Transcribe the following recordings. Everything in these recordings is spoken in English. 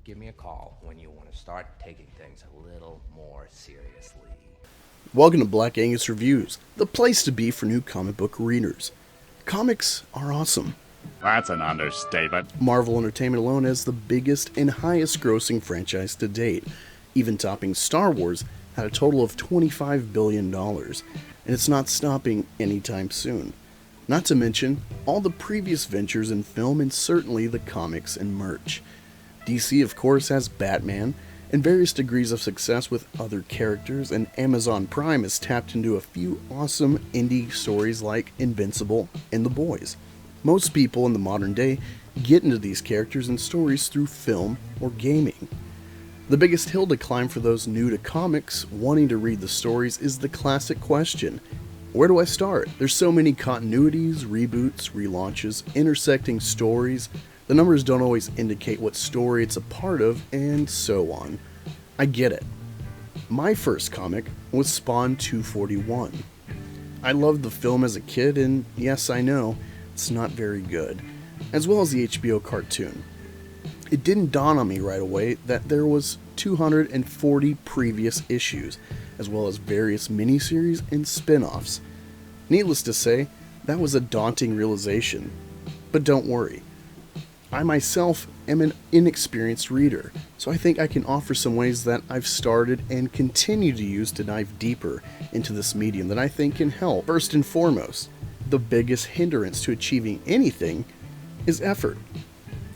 Give me a call when you want to start taking things a little more seriously. Welcome to Black Angus Reviews, the place to be for new comic book readers. Comics are awesome. That's an understatement. Marvel Entertainment alone has the biggest and highest grossing franchise to date, even topping Star Wars at a total of $25 billion, and it's not stopping anytime soon. Not to mention all the previous ventures in film and certainly the comics and merch. DC, of course, has Batman and various degrees of success with other characters, and Amazon Prime has tapped into a few awesome indie stories like Invincible and The Boys. Most people in the modern day get into these characters and stories through film or gaming. The biggest hill to climb for those new to comics wanting to read the stories is the classic question: where do I start? There's so many continuities, reboots, relaunches, intersecting stories. The numbers don't always indicate what story it's a part of, and so on. I get it. My first comic was Spawn 241. I loved the film as a kid, and yes, I know, it's not very good, as well as the HBO cartoon. It didn't dawn on me right away that there was 240 previous issues, as well as various miniseries and spin-offs. Needless to say, that was a daunting realization. But don't worry. I myself am an inexperienced reader, so I think I can offer some ways that I've started and continue to use to dive deeper into this medium that I think can help. First and foremost, the biggest hindrance to achieving anything is effort.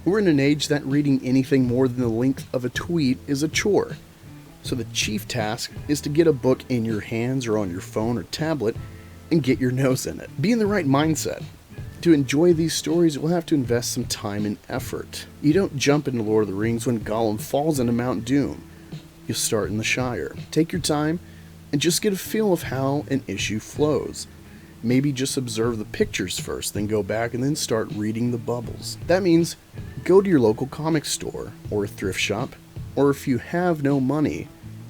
We're in an age that reading anything more than the length of a tweet is a chore. So the chief task is to get a book in your hands or on your phone or tablet and get your nose in it. Be in the right mindset. To enjoy these stories, you'll have to invest some time and effort. You don't jump into Lord of the Rings when Gollum falls into Mount Doom. You start in the Shire. Take your time and just get a feel of how an issue flows. Maybe just observe the pictures first, then go back and then start reading the bubbles. That means go to your local comic store or a thrift shop, or if you have no money,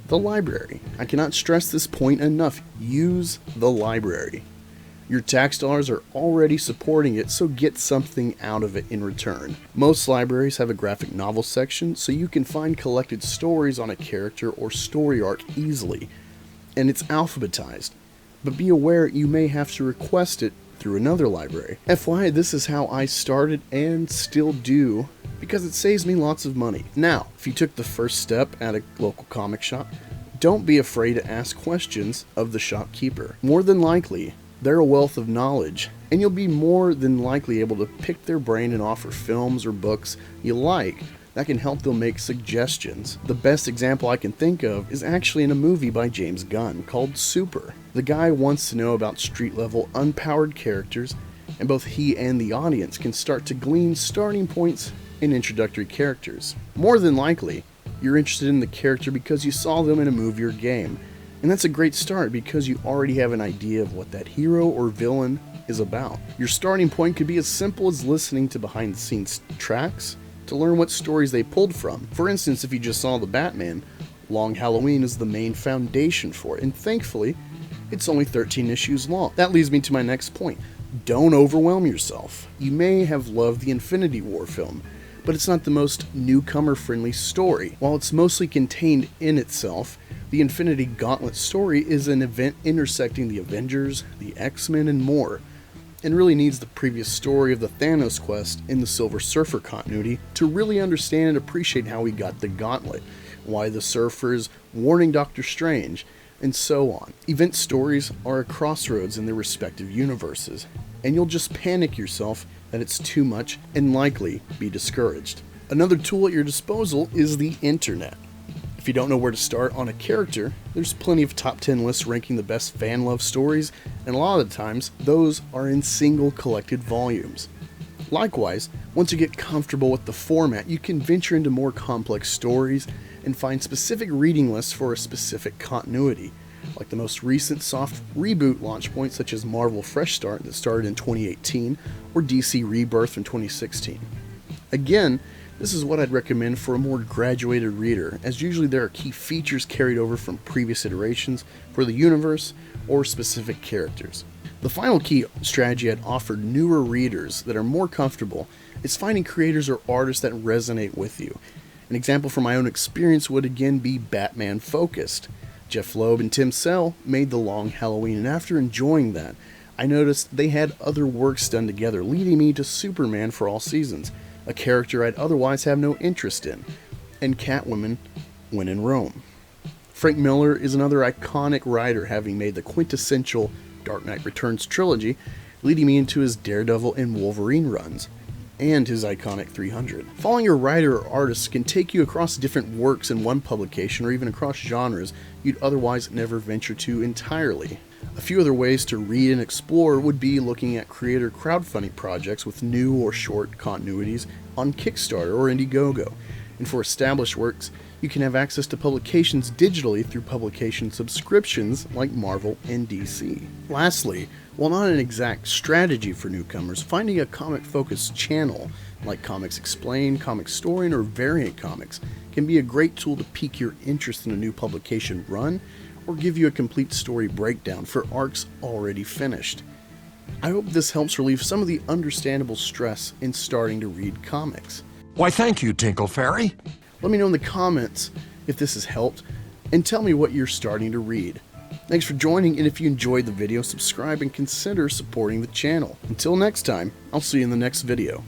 the library. I cannot stress this point enough. Use the library. Your tax dollars are already supporting it, so get something out of it in return. Most libraries have a graphic novel section, so you can find collected stories on a character or story arc easily, and it's alphabetized. But be aware you may have to request it through another library. FYI, this is how I started and still do, because it saves me lots of money. Now, if you took the first step at a local comic shop, don't be afraid to ask questions of the shopkeeper. More than likely, they're a wealth of knowledge, and you'll be more than likely able to pick their brain and offer films or books you like that can help them make suggestions. The best example I can think of is actually in a movie by James Gunn called Super. The guy wants to know about street-level unpowered characters, and both he and the audience can start to glean starting points and introductory characters. More than likely, you're interested in the character because you saw them in a movie or game, and that's a great start because you already have an idea of what that hero or villain is about. Your starting point could be as simple as listening to behind-the-scenes tracks to learn what stories they pulled from. For instance, if you just saw the Batman, Long Halloween is the main foundation for it, and thankfully, it's only 13 issues long. That leads me to my next point. Don't overwhelm yourself. You may have loved the Infinity War film, but it's not the most newcomer-friendly story. While it's mostly contained in itself, the Infinity Gauntlet story is an event intersecting the Avengers, the X-Men, and more, and really needs the previous story of the Thanos quest in the Silver Surfer continuity to really understand and appreciate how he got the Gauntlet, why the Surfer is warning Doctor Strange, and so on. Event stories are a crossroads in their respective universes, and you'll just panic yourself that it's too much and likely be discouraged. Another tool at your disposal is the internet. If you don't know where to start on a character, there's plenty of top 10 lists ranking the best fan love stories, and a lot of the times, those are in single collected volumes. Likewise, once you get comfortable with the format, you can venture into more complex stories and find specific reading lists for a specific continuity, like the most recent soft reboot launch points such as Marvel Fresh Start that started in 2018 or DC Rebirth in 2016. Again, this is what I'd recommend for a more graduated reader, as usually there are key features carried over from previous iterations for the universe or specific characters. The final key strategy I'd offer newer readers that are more comfortable is finding creators or artists that resonate with you. An example from my own experience would again be Batman focused. Jeff Loeb and Tim Sell made The Long Halloween, and after enjoying that, I noticed they had other works done together, leading me to Superman for All Seasons, a character I'd otherwise have no interest in, and Catwoman When in Rome. Frank Miller is another iconic writer, having made the quintessential Dark Knight Returns trilogy, leading me into his Daredevil and Wolverine runs, and his iconic 300. Following a writer or artist can take you across different works in one publication, or even across genres you'd otherwise never venture to entirely. A few other ways to read and explore would be looking at creator crowdfunding projects with new or short continuities on Kickstarter or Indiegogo. And for established works, you can have access to publications digitally through publication subscriptions like Marvel and DC. Lastly, while not an exact strategy for newcomers, finding a comic-focused channel like Comics Explained, Comic Story, or Variant Comics can be a great tool to pique your interest in a new publication run, or give you a complete story breakdown for arcs already finished. I hope this helps relieve some of the understandable stress in starting to read comics. Why, thank you, Tinkle Fairy. Let me know in the comments if this has helped, and tell me what you're starting to read. Thanks for joining, and if you enjoyed the video, subscribe and consider supporting the channel. Until next time, I'll see you in the next video.